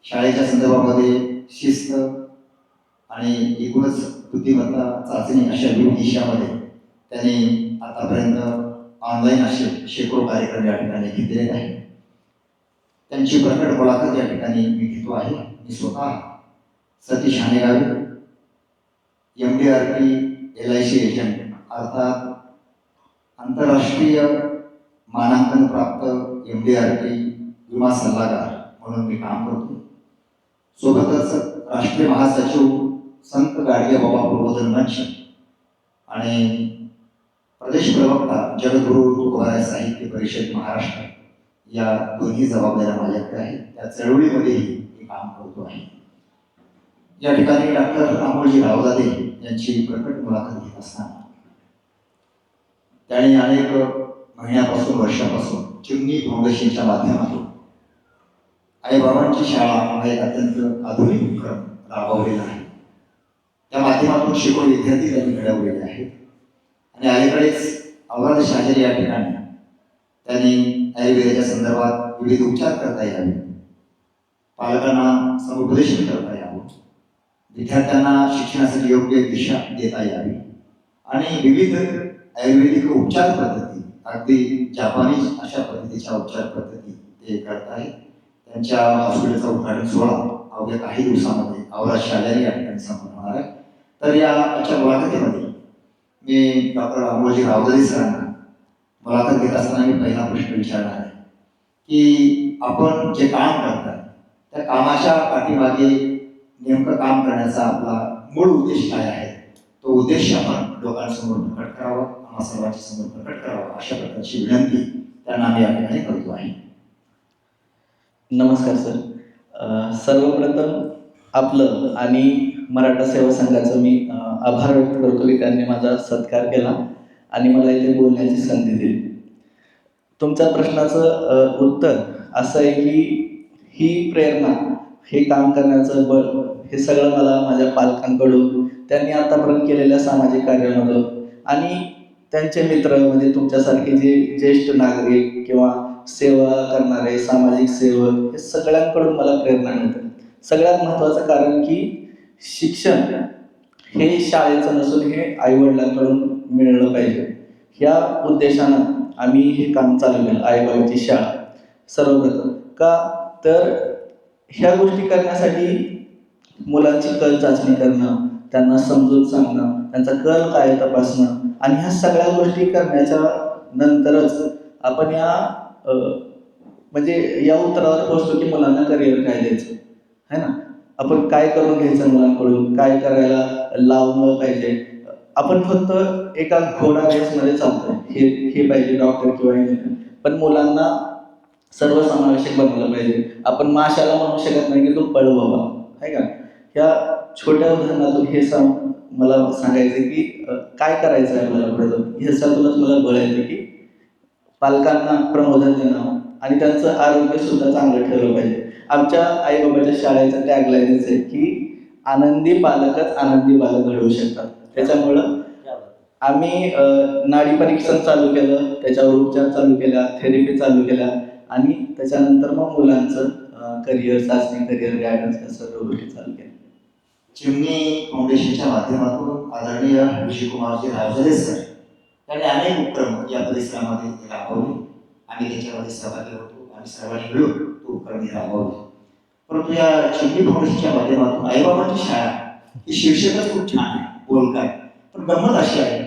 शाळेच्या संदर्भामध्ये शिस्त आणि एकूणच बुद्धिमत्ता चाचणी अशा विविध विषयामध्ये त्यांनी आतापर्यंत ऑनलाईन असे शेकडो कार्यक्रम या ठिकाणी घेतलेले आहेत. त्यांची प्रकट मुलाखत या ठिकाणी मी घेतो आहे. मी स्वतः सतीश हानेगावे, MDRT LIC एजंट अर्थात आंतरराष्ट्रीय मानांकन प्राप्त MDRT विमा सल्लागार म्हणून मी काम करतो. सोबतच राष्ट्रीय महासचिव संत गाडगे बाबा प्रबोधन मंच आणि प्रदेश प्रवक्ता जगद्गुरु तुकोबाराय साहित्य परिषद महाराष्ट्र या दोन्ही जबाबदाऱ्या माझ्याकडे आहेत. त्या चळवळीमध्येही मी काम करतो आहे. या ठिकाणी डॉक्टर अमोलजी रावजादे यांची प्रकट मुलाखत घेत असताना त्यांनी अनेक महिन्यापासून वर्षापासून चिमणी फाउंडेशनच्या माध्यमातून आईबाबांची शाळा हा एक अत्यंत आधुनिक उपक्रम राबवलेला आहे. त्या माध्यमातून शेकडो विद्यार्थी त्यांनी घडवलेले आहेत. आणि अलीकडेच औरंगाबाद शहर या ठिकाणी त्यांनी आयुर्वेदाच्या संदर्भात विविध उपचार करता यावे, पालकांना समुपदेशन करता यावं, विद्यार्थ्यांना शिक्षणासाठी योग्य दिशा देता यावी आणि विविध आयुर्वेदिक उपचार पद्धती अगदी जापानीज अशा पद्धतीच्या उपचार पद्धती ते करत आहेत. त्यांच्या हॉस्पिटलचा उद्घाटन सोहळा अवघ्या काही दिवसामध्ये औरंगाबाद शहर या ठिकाणी संपन्न होणार आहे. तर या आजच्या मुलाखतीमध्ये मी डॉक्टर अमोलजी रावजादे सरांना मुलाखत घेत असताना मी पहिला प्रश्न विचारणार आहे की आपण जे काम करताय त्या कामाच्या पाठीमागे नेमकं काम करण्याचा आपला मूळ उद्देश काय आहे, तो उद्देश आपण लोकांसमोर प्रकट करावा, आम्हा सर्वांच्या समोर प्रकट करावा अशा प्रकारची विनंती त्यांना मी या ठिकाणी करतो आहे. नमस्कार सर. सर्वप्रथम आपलं आणि मराठा सेवा संघाचं मी आभार व्यक्त करतो की त्यांनी माझा सत्कार केला आणि मला इथे बोलण्याची संधी दिली. तुमच्या प्रश्नाचं उत्तर असं आहे की ही प्रेरणा, हे काम करण्याचं बळ, हे सगळं मला माझ्या पालकांकडून, त्यांनी आतापर्यंत केलेल्या सामाजिक कार्यामधून आणि त्यांचे मित्र म्हणजे तुमच्यासारखे जे ज्येष्ठ नागरिक किंवा सेवा करणारे सामाजिक सेवक, हे सगळ्यांकडून मला प्रेरणा मिळते. सगळ्यात महत्त्वाचं कारण की शिक्षण हे शाळेचं नसून हे आईवडिलांकडून मिळलं पाहिजे. ह्या उद्देशानं आम्ही हे काम चालू केलं, आईबाबाची शाळा. सर्वप्रथम का तर ह्या गोष्टी करण्यासाठी मुलांची कल चाचणी करणं, त्यांना समजून सांगणं, त्यांचा कल काय तपासणं आणि ह्या सगळ्या गोष्टी करण्याच्या नंतरच आपण म्हणजे या उत्तरावर पोहोचतो की मुलांना करिअर काय द्यायचं है ना. आपण काय करून घ्यायचं, मुलांकडून काय करायला लावलं पाहिजे. आपण फक्त एका घोडा रेसमध्ये चालतोय, हे पाहिजे डॉक्टर किंवा इंजिनियर, पण मुलांना सर्वसमावेशक बनवलं पाहिजे. आपण माशाला म्हणू शकत नाही की तू पळ बाबा, आहे का. ह्या छोट्या उदाहरणातून हे मला सांगायचं की काय करायचं आहे आपल्याला पुढे जाऊन. ह्याच्यातूनच मला बळ येतं की पालकांना प्रबोधन देणं आणि त्यांचं आरोग्य सुद्धा चांगलं ठेवलं पाहिजे. आमच्या आईबाबाच्या शाळेचं टॅगलाईनच आहे की आनंदी पालकच आनंदी बालक घडवू शकतात. त्याच्यामुळं आम्ही नाडी परीक्षण चालू केलं, त्याच्यावर उपचार चालू केला, थेरपी चालू केल्या आणि त्याच्यानंतर मग मुलांचं करिअर चाचणी, करिअर गायडन्स या सर्व गोष्टी चालू केल्या. चिमणी फाउंडेशनच्या माध्यमातून आदरणीय ऋषिकुमारजी रावजादे सर यांनी अनेक उपक्रम या परिसरामध्ये राबवले. आम्ही त्याच्यामध्ये सहभागी होतो आणि सर्वांनी मिळून तो उपक्रम राबवले. परंतु या चिमणी फाउंडेशनच्या माध्यमातून आईबाबांची शाळा ही शीर्षकच खूप छान आहे, बोलकार. पण गंमत अशी आहे,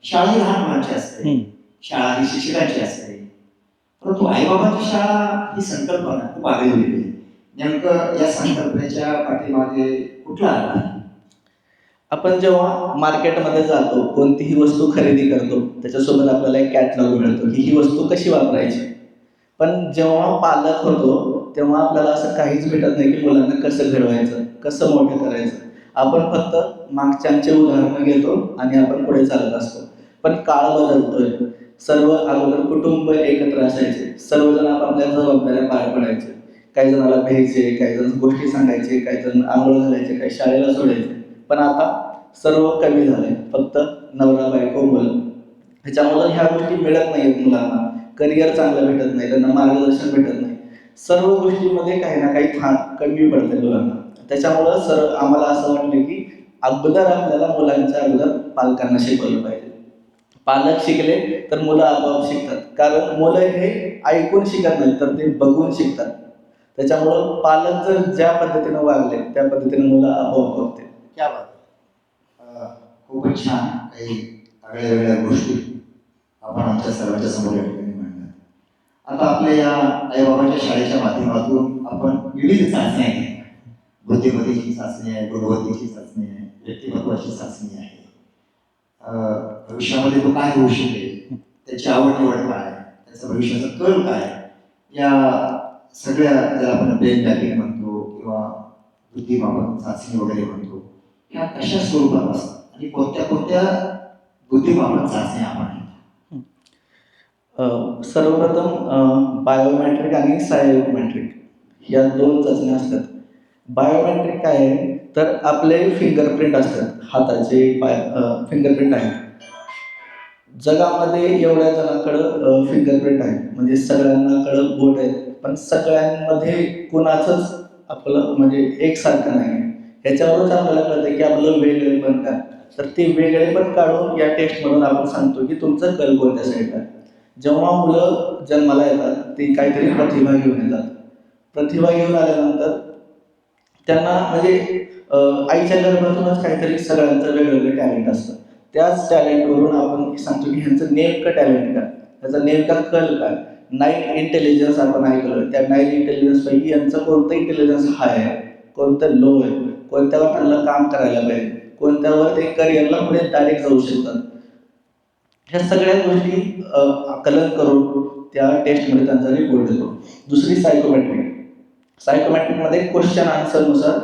शाळा ही लहान मुलांची असते, शाळा ही शिक्षकांची असते, परंतु आईबाबांची शाळा ही संकल्पना खूप आगळी होती. नेमकं या संकल्पनेच्या पाठीमागे कुठला आला? आपण जेव्हा मार्केटमध्ये जातो, कोणतीही वस्तू खरेदी करतो, त्याच्यासोबत आपल्याला एक कॅटलॉग मिळतो की ही वस्तू कशी वापरायची. पण जेव्हा पालक होतो तेव्हा आपल्याला असं काहीच भेटत नाही की मुलांना कसं घडवायचं, कसं मोठं करायचं. आपण फक्त मागच्यांचे उदाहरणं घेतो आणि आपण पुढे चालत असतो. पण काळ बदलतोय. सर्व अगोदर कुटुंब एकत्र असायचे, सर्वजण आपापल्या जबाबदाऱ्या पार पडायचे. काही जणाला भ्यायचे, काही जण गोष्टी सांगायचे, काही जण आंघोळ घालायचे, काही शाळेला सोडायचे. पण आता सर्व कमी झाले, फक्त नवरा बायको मुलं. ह्याच्यामुळे ह्या गोष्टी मिळत नाहीत मुलांना. करिअर चांगलं भेटत नाही, त्यांना मार्गदर्शन भेटत नाही. सर्व गोष्टींमध्ये काही ना काही कमी पडते मुलांना. त्याच्यामुळं सर आम्हाला असं वाटलं की अगोदर आपल्याला मुलांच्या अगोदर पालकांना शिकवलं पाहिजे. पालक शिकले तर मुलं आपोआप शिकतात, कारण मुलं हे ऐकून शिकत नाहीत तर ते बघून शिकतात. त्याच्यामुळं पालक जर ज्या पद्धतीनं वागले त्या पद्धतीने मुलं आपोआप बघतील. क्या बात आहे. खूपच छान काही वेगळ्या वेगळ्या गोष्टी आपण आमच्या सर्वांच्या समोर या ठिकाणी मांडल्या. आता आपल्या या आईबाबांच्या शाळेच्या माध्यमातून आपण विविध चाचण्या घेतो. बुद्धिमत्तेची चाचणी आहे, गुणवत्तेची चाचणी आहे, व्यक्तिमत्वाची चाचणी आहे. भविष्यामध्ये तो काय होऊ शकेल, त्याची आवड निवड काय, त्याचा भविष्याचा कल काय, या सगळ्या ज्याला आपण ब्रेन मॅपिंग म्हणतो किंवा बुद्धिमापन चाचणी वगैरे म्हणतो, ह्या कशा स्वरूपात असतात आणि कोणत्या कोणत्या बुद्धिमापन चाचण्या आपण घेतो? सर्वप्रथम बायोमेट्रिक आणि सायकोमेट्रिक या 2 चाचण्या असतात. बायोमेट्रिक काय आहे, तर आपले फिंगरप्रिंट असतात, हाताचे फिंगरप्रिंट आहेत. जगामध्ये एवढ्या जणांकडं फिंगरप्रिंट आहेत, म्हणजे सगळ्यांनाकडं बोट आहेत, पण सगळ्यांमध्ये कुणाचंच आपलं म्हणजे एकसारखं नाही आहे. ह्याच्यावरच आपल्याला कळतं की आपलं वेगळेपण काय. तर ते वेगळेपण काढून या टेस्टमधून आपण सांगतो की तुमचं कल कोणत्या साईडला आहे. जेव्हा मुलं जन्माला येतात ते काहीतरी प्रतिभा घेऊन येतात. प्रतिभा घेऊन आल्यानंतर त्यांना म्हणजे आईच्या गर्भातूनच काहीतरी सगळ्यांचं वेगवेगळं टॅलेंट असतं. त्याच टॅलेंटवरून आपण सांगतो की ह्यांचं नेमकं टॅलेंट काय, त्याचा नेमका कल काय. नाईट इंटेलिजन्स आपण ऐकलं, त्या नाईट इंटेलिजन्सपैकी यांचं कोणतं इंटेलिजन्स हाय आहे, कोणतं लो आहे, कोणत्यावर त्यांना काम करायला पाहिजे, कोणत्यावर ते करिअरला पुढे डायरेक्ट जाऊ शकतात. ह्या सगळ्या गोष्टी आकलन करून त्या टेस्टमध्ये त्यांचा रिपोर्ट येतो. दुसरी सायकोमेट्रिक. सायकोमेट्रिकमध्ये क्वेश्चन आन्सरनुसार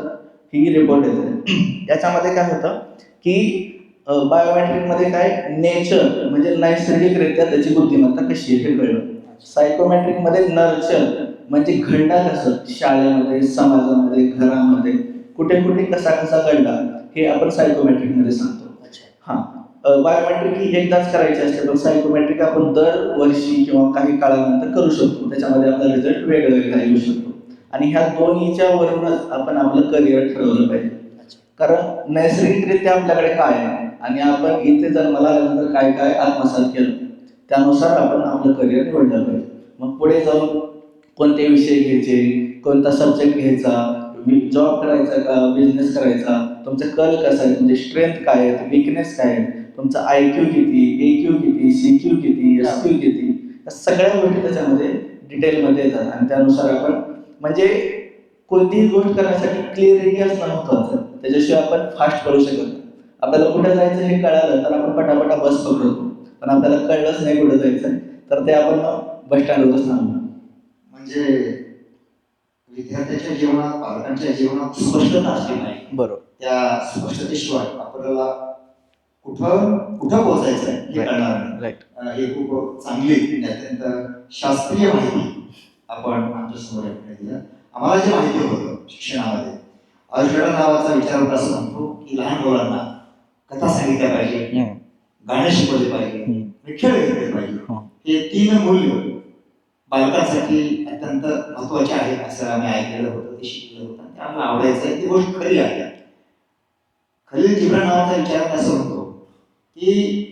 ही रिपोर्ट येते. याच्यामध्ये काय होतं की बायोमेट्रिकमध्ये काय नेचर म्हणजे नैसर्गिकरित्या त्याची बुद्धिमत्ता कशी आहे हे कळलं. सायकोमेट्रिकमध्ये नर्चर म्हणजे घडला कसं, शाळेमध्ये, समाजामध्ये, घरामध्ये कुठे कुठे कसा कसा घडला हे आपण सायकोमेट्रिकमध्ये सांगतो. हां, बायोमेट्रिक ही एकदाच करायची असते, पण सायकोमेट्रिक आपण दरवर्षी किंवा काही काळानंतर करू शकतो. त्याच्यामध्ये आपला रिझल्ट वेगळा वेगळा येऊ शकतो. आणि ह्या दोन्हीच्या वरूनच आपण आपलं करिअर ठरवलं पाहिजे. कारण नैसर्गिकरित्या आपल्याकडे काय आहे आणि आपण इथे जन्माला आल्यानंतर काय काय आत्मसात केलं त्यानुसार आपण आपलं करिअर निवडलं पाहिजे. मग पुढे जाऊन कोणते विषय घ्यायचे, कोणता सब्जेक्ट घ्यायचा, जॉब करायचा का बिझनेस करायचा, तुमचा कल कसा आहे, तुमचे स्ट्रेंथ काय आहेत, विकनेस काय आहे, तुमचा IQ किती, AQ किती, CQ किती, SQ किती, या सगळ्या गोष्टी त्याच्यामध्ये डिटेलमध्ये येतात. आणि त्यानुसार आपण म्हणजे कोणतीही गोष्ट करण्यासाठी क्लिअरिटी असणं महत्त्वाचं. त्याच्याशिवाय आपण फास्ट करू शकत नाही. आपल्याला कुठे जायचं हे कळालं तर आपण पटापटा बस पकडतो, पण आपल्याला कळलंच नाही कुठे जायचं तर ते आपण बस स्टँडवरच थांबलो. म्हणजे विद्यार्थ्याच्या जीवनात, पालकांच्या जीवनात स्पष्टता असली पाहिजे. बरोबर. त्या स्पष्टतेशिवाय आपल्याला कुठं कुठं पोहोचायचं आहे हे कळणार नाही. राईट. हे खूप चांगली अत्यंत शास्त्रीय माहिती आपण आमच्या समोर दिली. आम्हाला जे माहिती होतं शिक्षणामध्ये, अल्फ्रेड नावाचा विचारवंत असं म्हणतो की लहान मुलांना कथा सांगितल्या पाहिजे, गाणे शिकवले पाहिजे, खेळ घेतले पाहिजे. हे 3 मूल्य बालकांसाठी अत्यंत महत्त्वाचे आहेत असं आम्ही ऐकलेलं होतं, ते शिकलेलं होतं, ते आम्हाला आवडायचं आहे. ती गोष्ट खरी आहे. खलील जिब्रान नावाचा विचारवंत असं म्हणतो की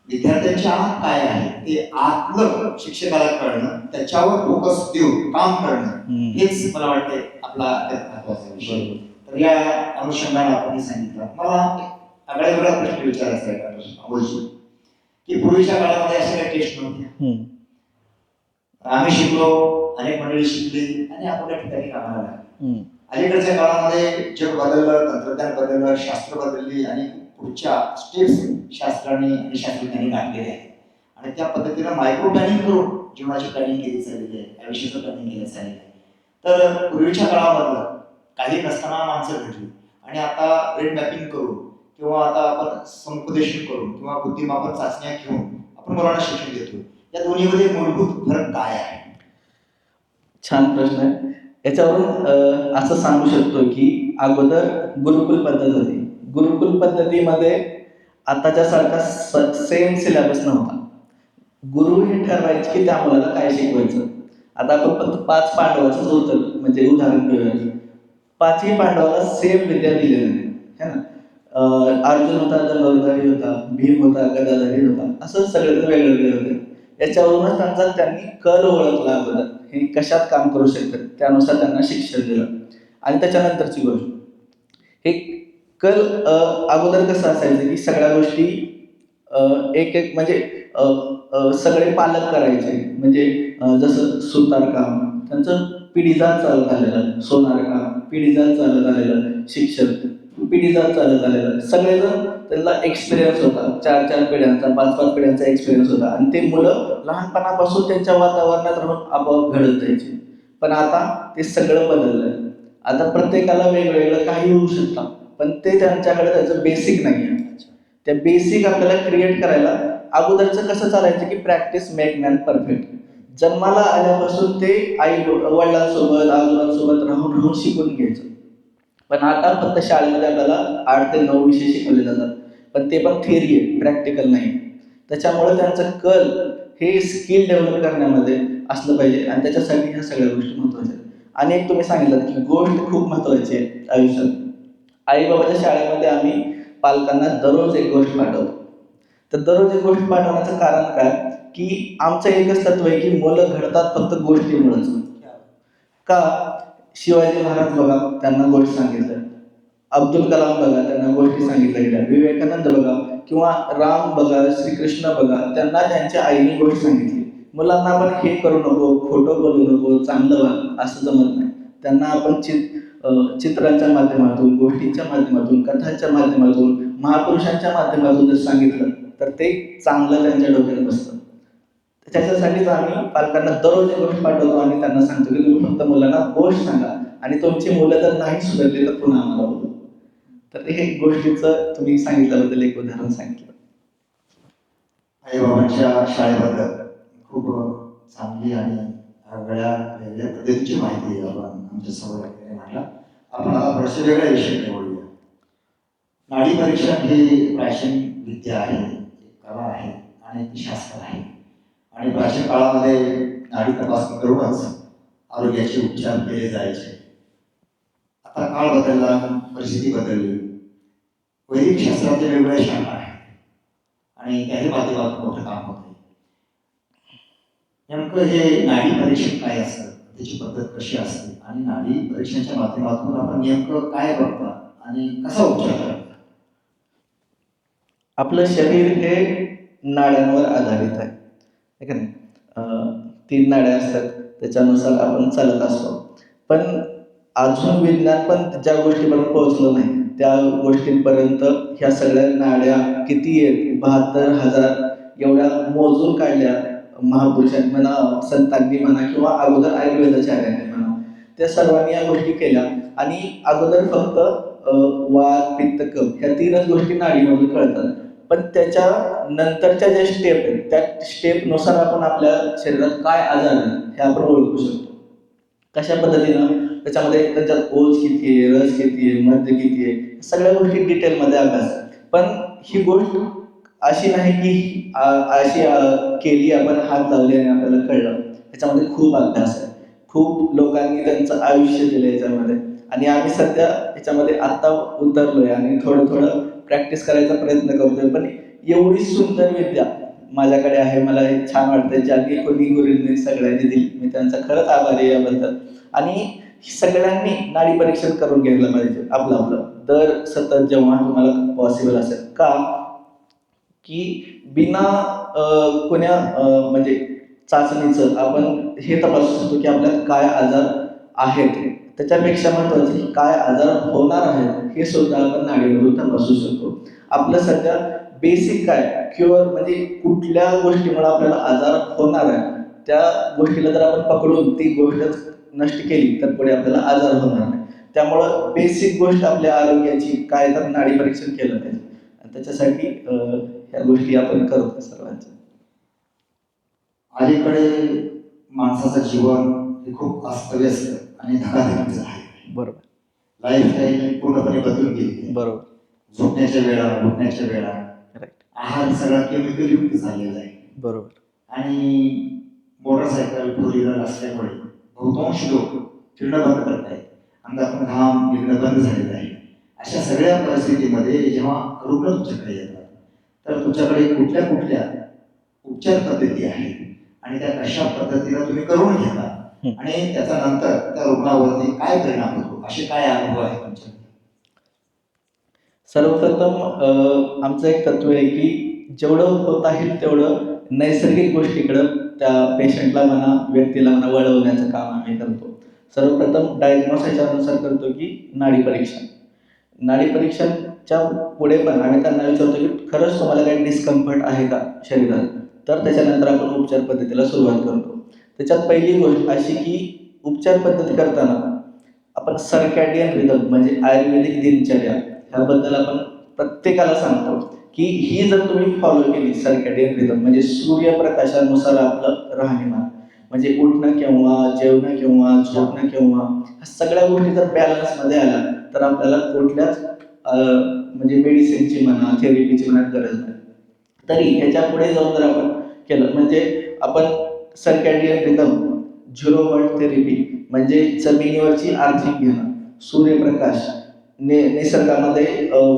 विद्यार्थ्यांच्या आत काय आहे ते आतलं शिक्षकाला कळणं, त्याच्यावर फोकस देऊन काम करणं, हेच मला वाटते आपला महत्त्वाचा विषय. तर या अनुषंगाने आपण सांगितलं. मला आगळा वेगळा प्रश्न विचारायचा आहे अमोलजी, की पूर्वीच्या काळामध्ये अशा काही टेस्ट नव्हत्या. आम्ही शिकलो, अनेक मंडळी शिकली आणि आपापल्या ठिकाणी कामाला लागली. अलीकडच्या काळामध्ये जग बदललं, तंत्रज्ञान बदललं, शास्त्र बदलली आणि पुढच्या स्टेप्स शास्त्राने आणि शास्त्रज्ञांनी गाठलेले आहेत. आणि त्या पद्धतीनं मायक्रो प्लॅनिंग करून जीवनाची प्लॅनिंग केली चाललेली आहे, आयुष्याचं प्लॅनिंग केलं चाललेलं आहे. तर पूर्वीच्या काळामधलं काही नसताना माणसं घडली आणि आता ब्रेन मॅपिंग करून किंवा आता आपण समुपदेशन करून किंवा बुद्धिमापन चाचण्या घेऊन आपण मुलांना शिक्षण देतो. या दोन्हीमध्ये मूलभूत फरक काय आहे? छान प्रश्न आहे. याच्यावरून असं सांगू शकतो की अगोदर गुरुकुल पद्धत होती. गुरुकुल पद्धतीमध्ये आताच्या सारखा सेम सिलेबस नव्हता. गुरु हे ठरवायचे की त्या मुलाला काय शिकवायचं. आता आपण फक्त 5 पांडवाचंच होतं म्हणजे उदाहरण घेऊया. पाचही पांडवाला सेम विद्या दिलेली नाही है ना. अर्जुन होता, धनुर्धारी होता, भीम होता, गदाधारी होता, असं सगळेजण वेगवेगळे होते. याच्यावरूनच त्यांनी कल ओळखला अगोदर, हे कशात काम करू शकतात, त्यानुसार त्यांना शिक्षण दिलं. आणि त्याच्यानंतरची गोष्ट, हे कल अगोदर कसं असायचं की सगळ्या गोष्टी एक एक म्हणजे सगळे पालक करायचे. म्हणजे जसं सुतारकाम त्यांचं पिढीजात चालत आलेलं, सोनारकाम पिढीजात चालत आलेलं, शिक्षण पिढीजात चालत आलेलं. सगळेजण त्यांना एक्सपिरियन्स होता, 4-4 पिढ्यांचा, 5-5 पिढ्यांचा एक्सपिरियन्स होता. आणि ते मुलं लहानपणापासून त्यांच्या वातावरणात राहून आपोआप घडत जायचे. पण आता ते सगळं बदललं. आता प्रत्येकाला वेगवेगळं काही होऊ शकतं, पण ते त्यांच्याकडे त्याचं बेसिक नाही आहे. त्या बेसिक आपल्याला क्रिएट करायला अगोदरचं कसं चालायचं की प्रॅक्टिस मेक मॅन परफेक्ट. जन्माला आल्यापासून ते आई वडिलांसोबत आजोबांसोबत राहून राहून शिकून घ्यायचं. पण आता फक्त शाळेमध्ये आपल्याला 8 ते 9 विषय शिकवले जातात, पण ते पण थिअरी आहे, प्रॅक्टिकल नाही. त्याच्यामुळे त्यांचं कल हे स्किल डेव्हलप करण्यामध्ये असलं पाहिजे, आणि त्याच्यासाठी ह्या सगळ्या गोष्टी महत्त्वाच्या आहेत. आणि एक तुम्ही सांगितलं की गोष्ट खूप महत्त्वाची आहे आयुष्यात. आईबाबाच्या शाळेमध्ये आम्ही पालकांना दररोज एक गोष्ट पाठवतो. तर दररोज एक गोष्ट पाठवण्याचं कारण काय, की आमचं एकच तत्व आहे की मुलं घडतात फक्त गोष्टीमुळेच. का? शिवाजी महाराज बघा, त्यांना गोष्ट सांगितलं. अब्दुल कलाम बघा, त्यांना गोष्टी सांगितल्या गेल्या. विवेकानंद बघा किंवा राम बघा, श्रीकृष्ण बघा, त्यांना त्यांच्या आईने गोष्ट सांगितली. मुलांना आपण हे करू नको, खोटं बोलू नको, चांगलं वाग, असं जमत नाही. त्यांना आपण चित्रांच्या माध्यमातून, गोष्टींच्या माध्यमातून, कथांच्या माध्यमातून, महापुरुषांच्या माध्यमातून जर सांगितलं तर ते चांगलं त्यांच्या डोक्यात बसतं. त्याच्यासाठीच आम्ही पालकांना दररोज एक गोष्ट पाठवतो आणि त्यांना सांगतो की तुम्ही फक्त मुलांना गोष्ट सांगा, आणि तुमची मुलं जर नाही सुधारली तर पुन्हा आम्हाला बोलू. तर हे गोष्टीचं तुम्ही सांगितल्याबद्दल एक उदाहरण सांगितलं. आईबाबांच्या शाळेबद्दल खूप चांगली आणि वेगळ्या वेगळ्या पद्धतीची माहिती आपण आमच्या समोर मांडला. आपण आता थोडेसे वेगळ्या विषयाकडे वळूया. नाडी परीक्षण ही प्राचीन विद्या आहे, एक कला आहे आणि ती शास्त्र आहे. आणि प्राचीन काळामध्ये नाडी तपासणी करूनच आरोग्याचे उपचार केले जायचे. आता काळ बदलला, परिस्थिती बदलली, वैदिक शास्त्राचे वेगवेगळ्या शाखा आहेत आणि त्याही माध्यमातून मोठं काम होत आहे. नेमकं हे नाडी परीक्षण काय असतं, त्याची पद्धत कशी असते, आणि नाडी परीक्षणाच्या माध्यमातून आपण नेमकं काय बघता आणि कसा उपचार करता? आपलं शरीर हे नाड्यांवर आधारित आहे, है का नाही. 3 नाड्या असतात, त्याच्यानुसार आपण चालत असतो. पण अजून विज्ञान पण ज्या गोष्टीपर्यंत पोहोचलं नाही, त्या गोष्टींपर्यंत ह्या सगळ्या नाड्या किती आहेत, 72,000 एवढ्या मोजून काढल्या महापुरुषांनी म्हणा, संतांनी म्हणा, किंवा अगोदर आयुर्वेदाचार्यांनी म्हणा. त्या सर्वांनी या गोष्टी केल्या. आणि अगोदर फक्त वात, पित्त, कफ ह्या 3च गोष्टी नाडीमधून कळतात. पण त्याच्या नंतरच्या ज्या स्टेप आहेत, त्या स्टेपनुसार आपण आपल्या शरीरात काय आजार आहे हे आपण ओळखू शकतो. कशा पद्धतीनं? त्याच्यामध्ये त्याच्यात ओज किती आहे, रस किती आहे, मध्य किती आहे, सगळ्या गोष्टी डिटेलमध्ये अभ्यास. पण ही गोष्ट अशी नाही की अशी केली, आपण हात लावले आणि आपल्याला कळलं. त्याच्यामध्ये खूप अभ्यास आहे, खूप लोकांनी त्यांचं आयुष्य दिलं याच्यामध्ये. आणि आम्ही सध्या याच्यामध्ये आत्ता उतरलोय आणि थोडं थोडं प्रॅक्टिस करायचा प्रयत्न करतोय. पण एवढी सुंदर विद्या माझ्याकडे आहे, मला हे छान वाटतं, ज्यांनी कोणी गुरूंनी सगळ्यांनी दिली. मी त्यांचा खरंच आभारी आहे याबद्दल. आणि सगळ्यांनी नाडी परीक्षण करून घ्यायला पाहिजे आपलं आपलं, दर सतत जेव्हा तुम्हाला पॉसिबल असेल. का? की बिना कोण्या म्हणजे चाचणीचं आपण हे तपासू शकतो की आपल्यात काय आजार आहेत. त्याच्यापेक्षा महत्त्वाचं की काय आजार होणार आहेत हे सुद्धा आपण नाडीमधून तपासू शकतो. आपलं सध्या बेसिक काय, क्युअर म्हणजे कुठल्या गोष्टीमुळे आपल्याला आजार होणार आहे, त्या गोष्टीला जर आपण पकडून ती गोष्टच नष्ट केली तर पुढे आपल्याला आजार होणार नाही. त्यामुळं बेसिक गोष्ट आपल्या आरोग्याची काय, तर नाडी परीक्षण केलं पाहिजे. आणि त्याच्यासाठी ह्या गोष्टी आपण करतो सर्वांच्या. अलीकडे माणसाचं जीवन हे खूप अस्तव्यस्त आणि धकाधकीचं आहे. बरोबर. लाईफस्टाईल पूर्णपणे बदलून गेली. बरोबर. झोपण्याच्या वेळा, उठण्याच्या वेळा, राईट. आहार सगळा केमिकल युक्त झालेला आहे. बरोबर. आणि मोटरसायकल, फोर व्हीलर असल्यामुळे बहुतांश लोक फिरणं बंद करत आहेत. अंगातून घाम निघणं बंद झालेलं आहे. अशा सगळ्या परिस्थितीमध्ये जेव्हा रुग्ण तुमच्याकडे येतात तर तुमच्याकडे कुठल्या कुठल्या उपचार पद्धती आहेत आणि त्या कशा पद्धतीनं तुम्ही करून घेता आणि त्याचा नंतर त्या रुग्णावरती काय परिणाम होतो, असे काय अनुभव आहे तुमच्याकडे? सर्वप्रथम आमचं एक तत्व आहे की जेवढं होता येईल तेवढं नैसर्गिक गोष्टीकडं त्या पेशंटला म्हणा, व्यक्तीला म्हणा वळवण्याचं काम आम्ही करतो. सर्वप्रथम डायग्नोसिसनुसार करतो की नाडी परीक्षण. नाडी परीक्षणच्या पुढे पण आम्ही त्यांना विचारतो की खरंच तुम्हाला काही डिस्कम्फर्ट आहे का शरीरात, तर त्याच्यानंतर आपण उपचार पद्धतीला सुरुवात करतो. त्याच्यात पहिली गोष्ट अशी की उपचार पद्धती करताना आपण सर्कॅडियन रिदम म्हणजे आयुर्वेदिक दिनचर्या ह्याबद्दल आपण प्रत्येकाला सांगतो की ही जर तुम्ही फॉलो केली सर्कॅडियन रिदम म्हणजे सूर्यप्रकाशानुसार आपलं राहणीमान म्हणजे उठणं केव्हा, जेवणं केव्हा, झोपणं केव्हा, ह्या सगळ्या गोष्टी जर बॅलन्समध्ये आल्या तर आपल्याला कुठल्याच म्हणजे मेडिसिनची म्हणा, थेरपीची म्हणा गरज नाही. तरी ह्याच्या पुढे जाऊन जर आपण केलं म्हणजे आपण सर्कॅडियन रिदम, झिरो वॉल्ट थेरपी म्हणजे जमिनीवरची आर्थिक घेणं, सूर्यप्रकाश, निसर्गामध्ये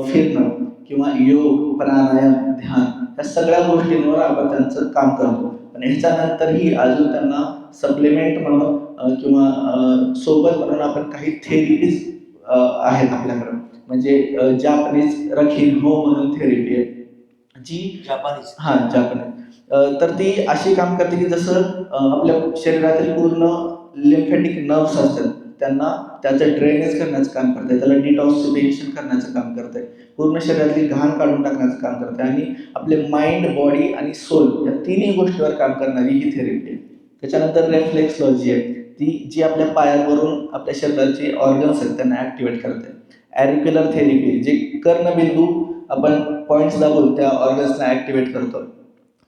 फिरणं किंवा योग, प्राणायाम, ध्यान या सगळ्या गोष्टींवर आपण त्यांचं काम करतो. पण ह्याच्यानंतरही अजून त्यांना सप्लिमेंट म्हणून सोबत म्हणून आपण काही थेरपीज आहेत आपल्याकडं. म्हणजे जापनीज रखीन हो म्हणून थेरपी आहे जी जापानीज. जापनीज. तर ती अशी काम करते की जसं आपल्या शरीरातील पूर्ण लिम्फॅटिक नर्व्स असतात त्यांना त्याचं ड्रेनेज करण्याचं काम करते, त्याला डिटॉक्सिफिकेशन करण्याचं काम करते, पूर्ण शरीरातली घाण काढून टाकण्याचं काम करते आणि आपले माइंड, बॉडी आणि सोल या तिन्ही गोष्टीवर काम करणारी ही थेरपी आहे. त्याच्यानंतर रेफ्लेक्सॉलॉजी आहे, ती जी आपल्या पायावरून आपल्या शरीराचे ऑर्गन्स आहेत त्यांना ॲक्टिवेट करते. ॲरिक्युलर थेरपी जे कर्णबिंदू आपण पॉईंट्स दाबून त्या ऑर्गन्सना ॲक्टिवेट करतो.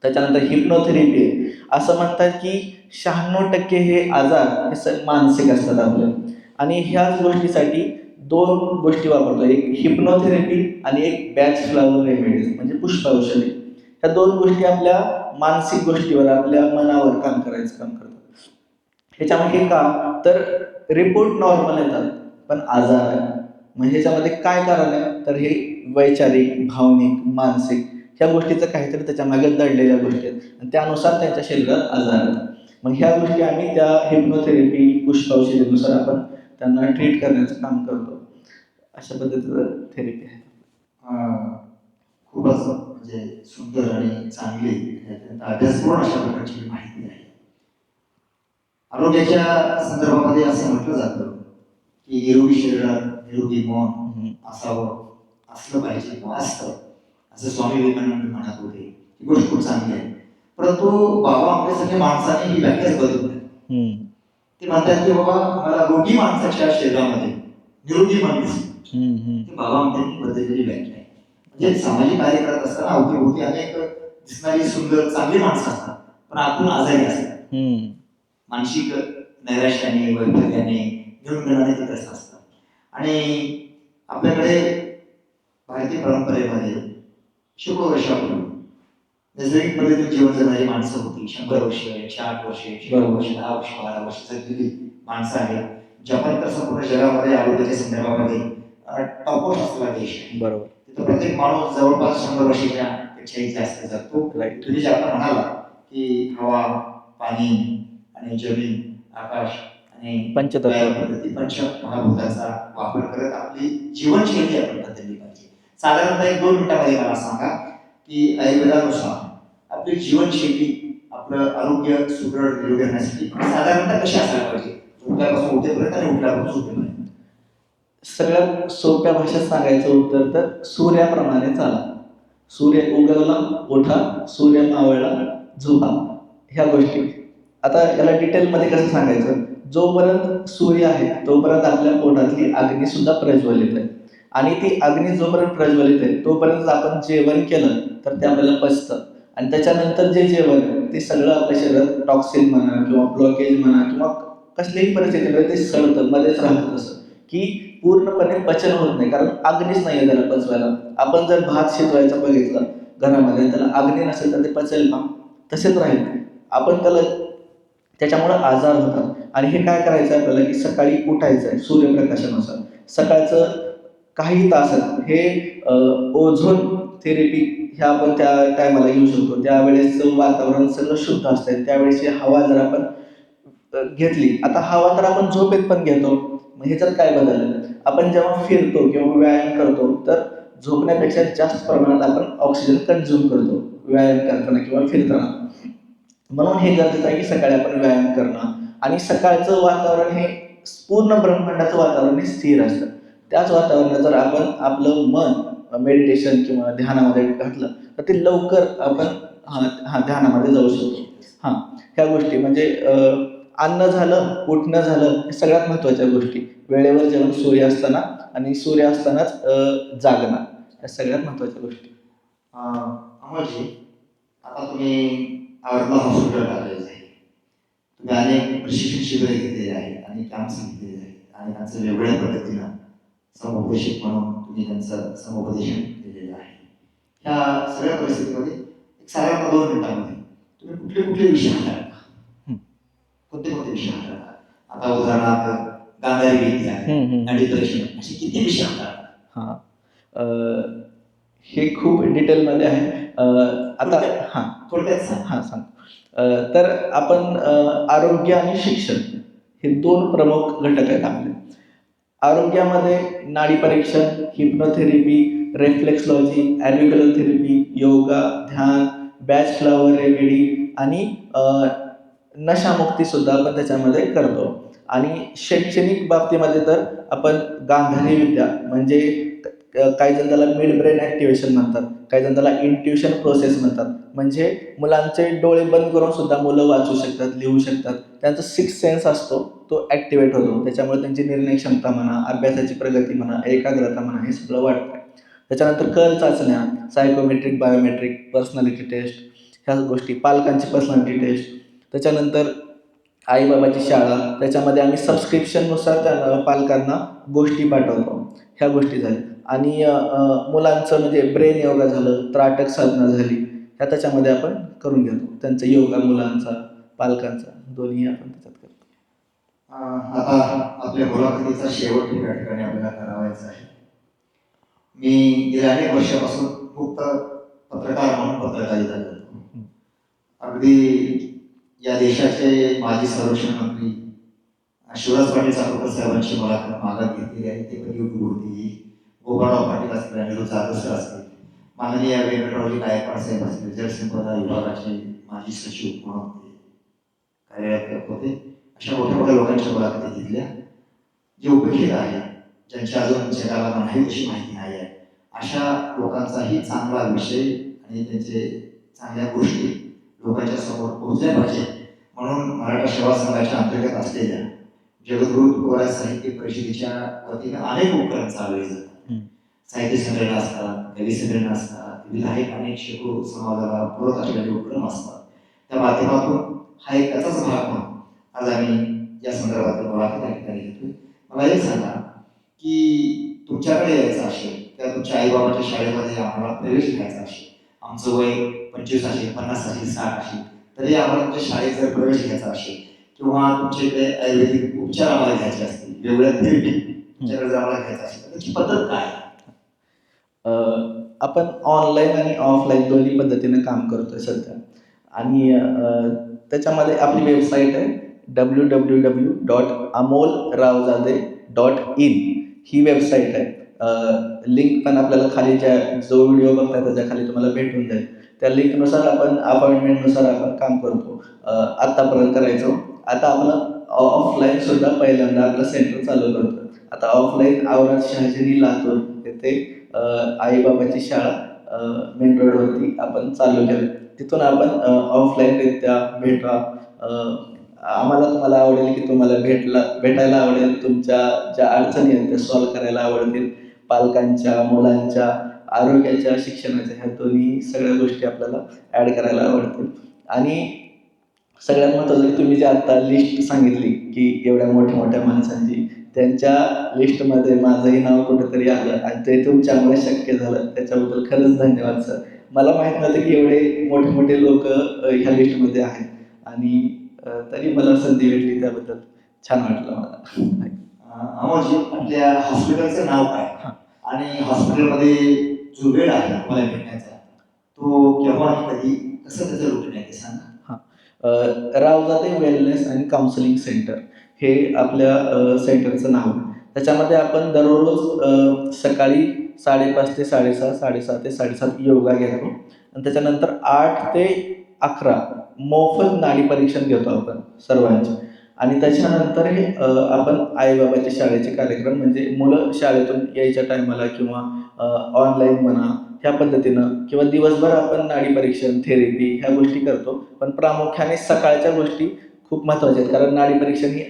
त्याच्यानंतर हिप्नोथेरपी आहे. असं म्हणतात की 96% हे आजार हे मानसिक असतात आपले आणि ह्याच गोष्टीसाठी दोन गोष्टी वापरतो, एक हिप्नोथेरपी आणि एक बॅच फ्लावर रेमेडीज म्हणजे पुष्प औषधी. ह्या दोन गोष्टी आपल्या मानसिक गोष्टीवर, आपल्या मनावर काम करायचं काम करतात. ह्याच्यामध्ये का तर रिपोर्ट नॉर्मल येतात पण आजार आहे. मग ह्याच्यामध्ये काय कारण आहे तर हे वैचारिक, भावनिक, मानसिक ह्या गोष्टीचं काहीतरी त्याच्या मागे दडलेल्या गोष्टी आहेत आणि त्यानुसार त्यांच्या शरीरात आजार आहेत. मग ह्या गोष्टी आम्ही त्या हिप्नोथेरपी, पुष्प औषधीनुसार आपण त्यांना ट्रीट करण्याचं काम करतो. अशा पद्धतीचं थेरपी आहे. खूपच म्हणजे सुंदर आणि चांगली अभ्यासपूर्ण अशा प्रकारची माहिती आहे. आरोग्याच्या संदर्भामध्ये असं म्हटलं जातं की निरोगी शरीरात निरोगी मन असावं, असलं पाहिजे किंवा असतं, असं स्वामी विवेकानंद म्हणत होते. ही गोष्ट खूप चांगली आहे. परंतु बाबा आपल्यासाठी माणसाने ही व्याख्याच बदलली. ते म्हणतात की बाबा मला रोगी माणसाच्या शरीरामध्ये निरोगी मन दिसतं. बाबा आमच्या बदललेली व्याख्या आहे. म्हणजे सामाजिक कार्य करत असताना अवतीभोवती अनेक दिसणारी सुंदर चांगली माणसं असतात पण आतून आजारी असतात. मानसिक नैराश्याने, वैफल्याने, न्यूनगंडाने त्रस्त असतात. आणि आपल्याकडे भारतीय परंपरेमध्ये शेकडो वर्षापूर्वी नैसर्गिक पद्धतीने जीवन जगणारी माणसं होती. 100 वर्ष, 108 वर्ष, 10 वर्ष, 12 वर्ष जगलेली माणसं आहेत. जपान तर संपूर्ण जगामध्ये आरोग्याच्या संदर्भामध्ये टॉपवर असलेला देश आहे. बरोबर. तिथं प्रत्येक माणूस जवळपास 100 वर्षाच्या पेक्षाही जास्त जगतो. तुम्ही जे आपण म्हणाला की हवा, पाणी आणि जमीन, आकाश आणि पद्धती पंचमहाभूताचा वापर करत आपली जीवनशैली आपण बदलली पाहिजे. साधारणतः 1-2 मिनिटांमध्ये मला सांगा की आयुर्वेदानुसार आपली जीवनशैली, आपलं आरोग्य सुदृढ निरोगी करण्यासाठी साधारणतः कशी असायला पाहिजे, उठल्यापासून उठेपर्यंत आणि उठल्यापासून झोपेपर्यंत? सगळ्यात सोप्या भाषेत सांगायचं उत्तर तर सूर्याप्रमाणे चाला. सूर्य उगवला उठा, सूर्य मावळला झोपा, ह्या गोष्टी. आता याला डिटेलमध्ये कसं सांगायचं, जोपर्यंत सूर्य आहे तोपर्यंत आपल्या पोटातली अग्नी सुद्धा प्रज्वलित आहे आणि ती अग्नी जोपर्यंत प्रज्वलित आहे तोपर्यंत आपण जेवण केलं तर ते आपल्याला पचतं आणि त्याच्यानंतर जे जेवण आहे ते सगळं आपल्या शरीरात टॉक्सिन म्हणा किंवा ब्लॉकेज म्हणा किंवा कसल्याही परिस्थितीमध्ये ते सडतं, मध्येच राहतं तसं की पूर्णपणे पचन होत नाही, कारण अग्नीच नाही आहे त्याला पचवायला. आपण जर भात शिजवायचं बघितलं घरामध्ये त्याला अग्नी नसेल तर ते पचेल का? तसेच राहील. आपण त्याच्यामुळं आजार होतात. आणि हे काय करायचं आहे आपल्याला की सकाळी उठायचं आहे सूर्यप्रकाशानुसार. सकाळचं काही तासात हे ओझोन थेरपी ह्या आपण त्या टायमाला घेऊ शकतो. त्यावेळेसचं वातावरण सगळं शुद्ध असतं. त्यावेळेसची हवा जर आपण घेतली, आता हवा तर आपण झोपेत पण घेतो. मग ह्याच्यात काय बदललं? आपण जेव्हा फिरतो किंवा व्यायाम करतो तर झोपण्यापेक्षा जास्त प्रमाणात आपण ऑक्सिजन कंझ्युम करतो व्यायाम करताना किंवा फिरताना. म्हणून हे गरजेचं आहे की सकाळी आपण व्यायाम करणं आणि सकाळचं वातावरण हे पूर्ण ब्रह्मांडाचं वातावरण हे स्थिर असतं. त्याच वातावरणात जर आपण आपलं मन मेडिटेशन किंवा ध्यानामध्ये घातलं तर ते लवकर आपण ध्यानामध्ये जाऊ शकतो. हां, ह्या गोष्टी म्हणजे अन्न झालं, उठणं झालं, हे सगळ्यात महत्त्वाच्या गोष्टी. वेळेवर जेवण, सूर्य असताना आणि सूर्य असतानाच जागणं, या सगळ्यात महत्त्वाच्या गोष्टी. अमोलजी, आता तुम्ही आवडला हॉस्पिटल टाकलेलं आहे. तुम्ही अनेक प्रशिक्षण शिबिरे घेतलेले आहेत आणि कॅम्प्स घेतलेले आहेत आणि त्यांचं वेगवेगळ्या पद्धतीनं समुपदेशक म्हणून तुम्ही त्यांचं समुपदेशन केलेलं आहे. ह्या सगळ्या परिस्थितीमध्ये एक साधारण 2 मिनिटांमध्ये तुम्ही कुठले कुठले विषय हाताळता? कोणते कोणते विषय हाताळता? आता उदाहरणार्थ गांधारी विद्या आणि डिप्रेशन असे किती विषय हाताळता? हां, हे खूप डिटेलमध्ये आहे. आता थोडक्यात सांग. सांग. तर आपण आरोग्य आणि शिक्षण हे 2 प्रमुख घटक आहेत आपले. आरोग्यामध्ये नाडी परीक्षण, हिप्नोथेरपी, रिफ्लेक्सॉलॉजी, ॲल्व्हिक्युलर थेरपी, योगा, ध्यान, बॅच फ्लॉवर रेमेडी आणि नशामुक्तीसुद्धा आपण त्याच्यामध्ये करतो. आणि शैक्षणिक बाबतीमध्ये तर आपण गांधारी विद्या म्हणजे काही जण त्याला मिड ब्रेन ॲक्टिव्हेशन म्हणतात, काही जण त्याला इंट्युशन प्रोसेस म्हणतात. म्हणजे मुलांचे डोळे बंद करून सुद्धा मुलं वाचू शकतात, लिहू शकतात. त्यांचा सिक्स्थ सेन्स असतो तो ॲक्टिवेट होतो. त्याच्यामुळे त्यांची निर्णय क्षमता म्हणा, अभ्यासाची प्रगती म्हणा, एकाग्रता म्हणा, हे सगळं वाढतं. त्याच्यानंतर कल चाचण्या, सायकोमेट्रिक, बायोमेट्रिक, पर्सनॅलिटी टेस्ट, ह्या गोष्टी, पालकांची पर्सनॅलिटी टेस्ट. त्याच्यानंतर आईबाबाची शाळा, त्याच्यामध्ये आम्ही सबस्क्रिप्शननुसार त्या पालकांना गोष्टी पाठवतो. ह्या गोष्टी झाल्या. आणि मुलांचं म्हणजे ब्रेन योगा झालं, त्राटक साधना झाली, ह्या त्याच्यामध्ये आपण करून घेतो. त्यांचा योगा मुलांचा, पालकांचा दोन्ही आपण त्याच्यात करतो. आता आपल्या मुलाखतीचा शेवट या ठिकाणी आपल्याला करावायचा आहे. मी गेल्या अनेक वर्षापासून मुक्त पत्रकार म्हणून पत्रकारिता करतो. अगदी या देशाचे माजी संरक्षण मंत्री शिवराज पाटील चाकूरकर साहेबांची मुलाखत मागत घेतलेली आहे. ते कधी युट्यूबवरती येईल. गोपाळराव पाटील असतील, अनिरुद्ध जाधव असतील, माननीय व्यंकटरावजी गायकवाड साहेब असतील, जलसंपदा विभागाचे माजी सचिव म्हणून ते कार्यरत होते. अशा मोठ्या मोठ्या लोकांच्या मुलाखती घेतल्या, जे उपयोगी आहे, ज्यांची अजून जगाला नाही तशी माहिती नाही आहे, अशा लोकांचाही चांगला विषय आणि त्यांचे चांगल्या गोष्टी लोकांच्या समोर पोहोचल्या पाहिजे. म्हणून मराठा सेवा संघाच्या अंतर्गत असलेल्या जगद्गुरु तुकोबाराय साहित्य परिषदेच्या वतीने अनेक उपक्रम चालवले जातात. साहित्य संमेलन असतात, कवी संमेलन असतात, विविध अनेक शेकडो समाजाला पुरत असलेले उपक्रम असतात. त्या माध्यमातून हा एक त्याचाच भाग म्हणून आज आम्ही या संदर्भात मुलाखत या ठिकाणी घेतोय. मला एक सांगा की तुमच्याकडे यायचं असेल किंवा तुमच्या आईबाबाच्या शाळेमध्ये आम्हाला प्रवेश घ्यायचा असेल, आमचं वय 25 असेल, 50 असेल, 60 असेल, तरी आम्हाला तुमच्या शाळेत जर प्रवेश घ्यायचा असेल किंवा तुमच्याकडे आयुर्वेदिक उपचार आम्हाला घ्यायचे असतील, वेगवेगळ्या थेरपी तुमच्याकडे जर आम्हाला घ्यायचं असेल तर त्याची पद्धत काय? आपण ऑनलाईन आणि ऑफलाईन दोन्ही पद्धतीने काम करतोय सध्या. आणि त्याच्यामध्ये आपली वेबसाईट आहे www.amolravzade.in ही वेबसाईट आहे. लिंक पण आपल्याला खाली जो व्हिडिओ बघताय त्याच्या खाली तुम्हाला भेटून जाईल. त्या लिंकनुसार आपण अपॉइंटमेंटनुसार आपण काम करतो. आत्तापर्यंत करायचो. आता आपलं ऑफलाईन सुद्धा पहिल्यांदा आपलं सेंटर चालू करतो. आता ऑफलाईन औरत शहाजिनी लातूर येथे आईबाबाची शाळा मेन रोडवरती आपण चालू केलं. तिथून आपण ऑफलाईनरित्या भेटा. आम्हाला तुम्हाला आवडेल की तुम्हाला भेटायला आवडेल. तुमच्या ज्या अडचणी आहेत त्या सॉल्व्ह करायला आवडतील. पालकांच्या, मुलांच्या, आरोग्याच्या, शिक्षणाच्या, ह्या दोन्ही सगळ्या गोष्टी आपल्याला ॲड करायला आवडतील. आणि सगळ्यात महत्त्वाचं की तुम्ही जी आत्ता लिस्ट सांगितली की एवढ्या मोठ्या मोठ्या माणसांची, त्यांच्या लिस्टमध्ये माझंही नाव कुठेतरी आलं आणि ते तुमच्यामुळे शक्य झालं. त्याच्याबद्दल खरंच धन्यवाद सर. मला माहीत नव्हतं की एवढे मोठे मोठे लोक ह्या लिस्टमध्ये आहेत आणि तरी मला संधी भेटली त्याबद्दल छान वाटलं मला. अमोलजी, आपल्या हॉस्पिटलचं नाव काय आणि हॉस्पिटलमध्ये जो बेड आहे तुम्हाला भेटण्याचा तो केव्हा आणि कधी कसं त्याचं रुटीन आहे ते सांगा. रावजाते वेलनेस अँड काउन्सिलिंग सेंटर हे आपल्या सेंटरचं नाव आहे. त्याच्यामध्ये आपण दररोज सकाळी 5:30 ते 6:30, 6:30 ते 7:30 योगा घेतो आणि त्याच्यानंतर 8 ते 11 मोफत नाडी परीक्षण घेतो आपण सर्वांचे. आणि त्याच्यानंतर हे आपण आईबाबाच्या शाळेचे कार्यक्रम म्हणजे मुलं शाळेतून यायच्या टायमाला किंवा ऑनलाईन म्हणा ह्या पद्धतीनं किंवा दिवसभर आपण नाडी परीक्षण, थेरपी ह्या गोष्टी करतो. पण प्रामुख्याने सकाळच्या गोष्टी खूप महत्त्वाच्या आहेत, कारण नाडी परीक्षण ही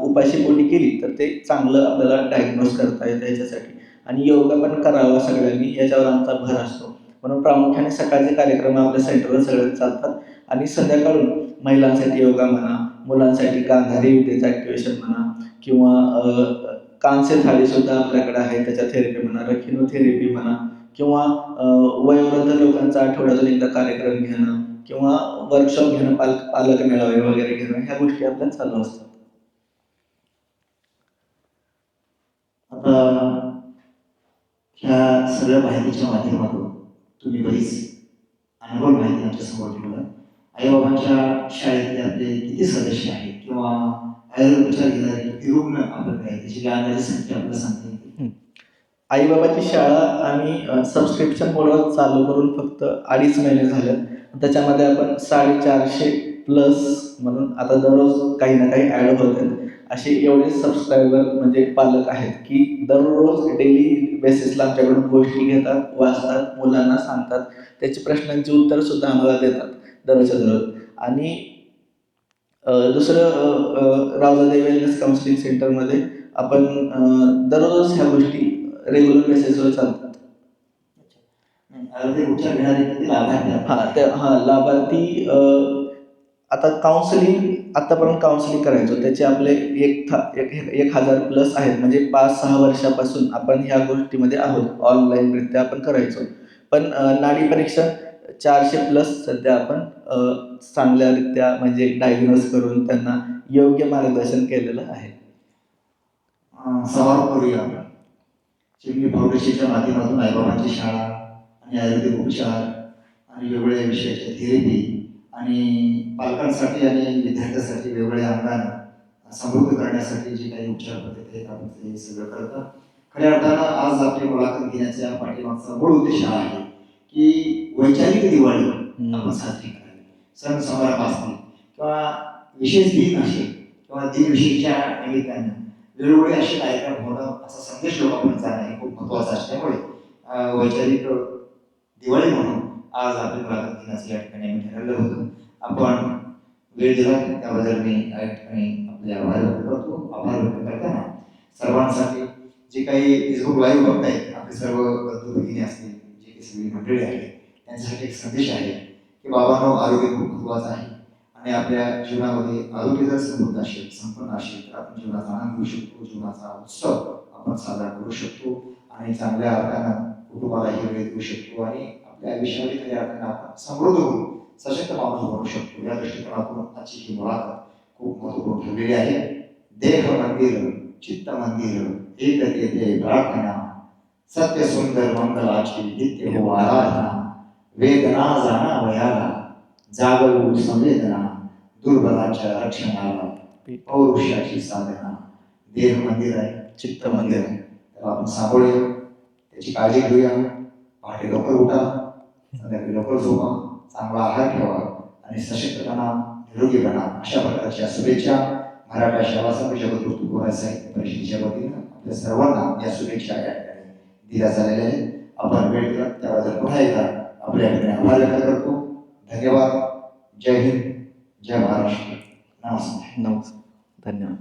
उपाशी पोटी केली तर ते चांगलं आपल्याला डायग्नोज करता येतं याच्यासाठी. आणि योगा पण करावा सगळ्यांनी, याच्यावर आमचा भर असतो. म्हणून प्रामुख्याने सकाळचे कार्यक्रम आपल्या सेंटरवर सगळे चालतात. आणि संध्याकाळून महिलांसाठी योगा म्हणा, मुलांसाठी गांधारी विद्येचं ॲक्टिवेशन म्हणा किंवा कांस्य थाळीसुद्धा आपल्याकडे आहे, त्याच्या थेरपी म्हणा, रखिनोथेरपी म्हणा किंवा वयोवृद्ध लोकांचा आठवड्यातून एकदा कार्यक्रम घेणं किंवा वर्कशॉप घेणं, पालक मेळावे वगैरे घेणं, ह्या गोष्टी आपल्या चालू असतात. आता ह्या सगळ्या माहितीच्या माध्यमातून तुम्ही बरीच अनुभव माहिती आमच्या समोर ठेवला. आईबाबांच्या शाळेतले आपले किती सदस्य आहेत किंवा आयुर्वेद उपचार घेणारे किती रुग्ण आपल्याकडे आहेत त्याची अंदाजे संख्या आपल्याला सांगता येते. आईबाबाची शाळा आम्ही सबस्क्रिप्शनमुळं चालू करून फक्त 2.5 महिने झाले. त्याच्यामध्ये आपण 450+ म्हणून आता दररोज काही ना काही ॲड होत आहेत. असे एवढे सबस्क्रायबर म्हणजे पालक आहेत की दररोज डेली बेसिसला आमच्याकडून गोष्टी घेतात, वाचतात, मुलांना सांगतात, त्याची प्रश्नांची उत्तरंसुद्धा आम्हाला देतात दररोजच्या दररोज. आणि दुसरं रावजाते वेलनेस काउन्सिलिंग सेंटरमध्ये आपण दररोज ह्या गोष्टी रेग्युलर बेसिसवर चालतात. आयुर्वेदिक उपचार घेणारे किती लाभार्थी आहेत? लाभार्थी आता आत्तापर्यंत काउन्सिलिंग करायचो त्याचे आपले 1,000+ आहेत. म्हणजे 5-6 वर्षापासून आपण ह्या गोष्टीमध्ये आहोत. ऑनलाईनरित्या आपण करायचो. पण नाडी परीक्षण 400+ सध्या आपण चांगल्यारित्या म्हणजे डायग्नोज करून त्यांना योग्य मार्गदर्शन केलेलं आहे. समारोप करूया. चिमणी फाउंडेशनच्या माध्यमातून आईबाबांची शाळा आणि आयुर्वेदिक उपचार आणि वेगवेगळ्या विषयाच्या थेरपी आणि पालकांसाठी आणि विद्यार्थ्यांसाठी वेगवेगळ्या अंगानं समृद्ध करण्यासाठी जे काही उपचार पद्धती आहेत आपण ते सगळं करतात. खऱ्या अर्थानं आज आपली मुलाखत घेण्याच्या पाठीमागचा मूळ उद्देश हा आहे की वैचारिक दिवाळी आपण साजरी करावी. सण समारंभ असतील किंवा विशेष दिन असेल किंवा दिनविशेषच्या निमित्तानं वेळोवेळी असे कार्यक्रम होणं, असा संदेश लोकांपर्यंत जाणं हे खूप महत्त्वाचं असल्यामुळे वैचारिक दिवाळी म्हणून आज आपली मुलाखत घेण्याचं या ठिकाणी आम्ही ठरवलं होतं. आपण वेळ दिला त्याबद्दल मी या ठिकाणी आपले आभार व्यक्त करतो. आभार व्यक्त करताना सर्वांसाठी जे काही फेसबुक लाईव्ह बघतायत आपले सर्व बंधू भगिनी असतील, जे काही सगळी मंडळी आहेत, त्यांच्यासाठी एक संदेश आहे की बाबांनो, आरोग्य खूप महत्त्वाचं आहे आणि आपल्या जीवनामध्ये आरोग्य जर समृद्ध असेल, संपन्न असेल तर आपण जीवनाचा आनंद घेऊ शकतो, जीवनाचा उत्सव आपण साजरा करू शकतो आणि चांगल्या अर्थानं कुटुंबालाही वेळ देऊ शकतो आणि आपल्या आयुष्यामध्ये खऱ्या अर्थानं आपण समृद्ध होऊन सशक्त माणूस बनू शकतो. या दृष्टिकोनातून आजची ही मुलाखत खूप महत्त्वपूर्ण ठरलेली आहे. देह मंदिर चित्त मंदिर एक येते प्रार्थना, सत्य सुंदर मंगलाची नित्य हो आराधना, वेदना जाणा वयाला जागवू संवेदना, दुर्बलाच्या रक्षणाला पौरुषाची साधना. देह मंदिर आहे, चित्त मंदिर आहे, त्याला आपण सांभाळूया, त्याची काळजी घेऊया. पहाटे लवकर उठा, संध्याकाळी लवकर झोपा, चांगला आहार ठेवा आणि सशक्तपणा, निरोगी बना. अशा प्रकारच्या शुभेच्छा मराठा सेवा संघ जगद्गुरु तुकोबा साहित्य परिषदेच्या वतीनं आपल्या सर्वांना या शुभेच्छा या ठिकाणी दिल्या झालेल्या आहेत. आपण वेळ दिला त्याबद्दल पुन्हा एकदा आपल्याकडे आभार व्यक्त करतो. धन्यवाद. जय हिंद, जय महाराष्ट्र. नमस्कार. धन्यवाद.